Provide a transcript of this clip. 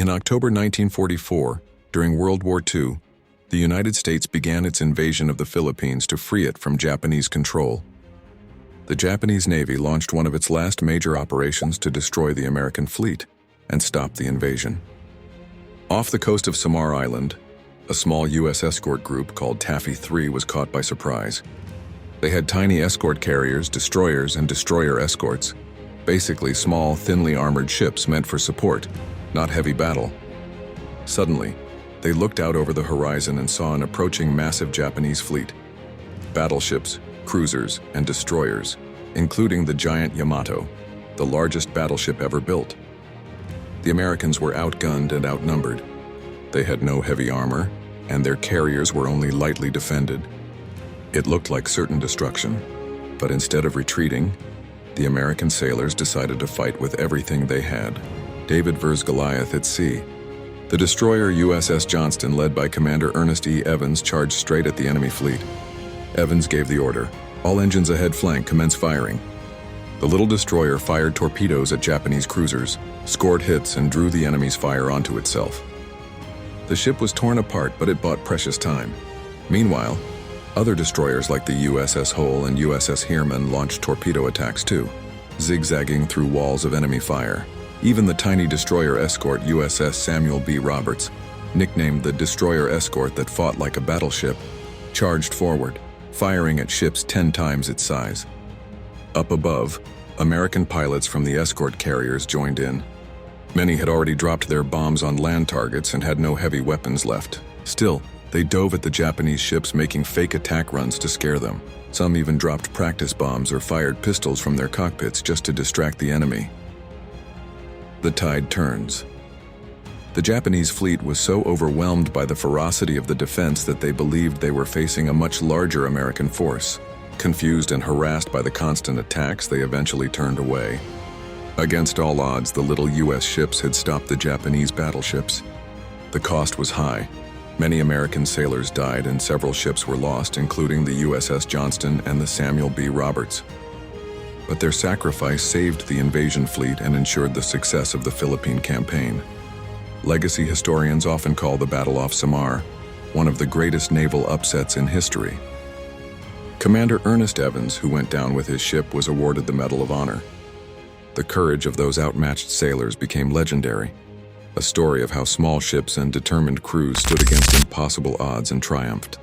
In October 1944, during World War II, the United States began its invasion of the Philippines to free it from Japanese control. The Japanese Navy launched one of its last major operations to destroy the American fleet and stop the invasion. Off the coast of Samar Island, a small U.S. escort group called Taffy 3 was caught by surprise. They had tiny escort carriers, destroyers, and destroyer escorts, basically small, thinly armored ships meant for support, not heavy battle. Suddenly, they looked out over the horizon and saw an approaching massive Japanese fleet. Battleships, cruisers, and destroyers, including the giant Yamato, the largest battleship ever built. The Americans were outgunned and outnumbered. They had no heavy armor, and their carriers were only lightly defended. It looked like certain destruction, but instead of retreating, the American sailors decided to fight with everything they had. David vs. Goliath at sea. The destroyer USS Johnston, led by Commander Ernest E. Evans, charged straight at the enemy fleet. Evans gave the order, "All engines ahead flank, commence firing." The little destroyer fired torpedoes at Japanese cruisers, scored hits, and drew the enemy's fire onto itself. The ship was torn apart, but it bought precious time. Meanwhile, other destroyers like the USS Hull and USS Heermann launched torpedo attacks too, zigzagging through walls of enemy fire. Even the tiny destroyer escort USS Samuel B. Roberts, nicknamed the destroyer escort that fought like a battleship, charged forward, firing at ships 10 times its size. Up above, American pilots from the escort carriers joined in. Many had already dropped their bombs on land targets and had no heavy weapons left. Still, they dove at the Japanese ships, making fake attack runs to scare them. Some even dropped practice bombs or fired pistols from their cockpits just to distract the enemy. The tide turns. The Japanese fleet was so overwhelmed by the ferocity of the defense that they believed they were facing a much larger American force. Confused and harassed by the constant attacks, they eventually turned away. Against all odds, the little U.S. ships had stopped the Japanese battleships. The cost was high. Many American sailors died and several ships were lost, including the USS Johnston and the Samuel B. Roberts. But their sacrifice saved the invasion fleet and ensured the success of the Philippine campaign. Legacy historians often call the Battle off Samar one of the greatest naval upsets in history. Commander Ernest Evans, who went down with his ship, was awarded the Medal of Honor. The courage of those outmatched sailors became legendary, a story of how small ships and determined crews stood against impossible odds and triumphed.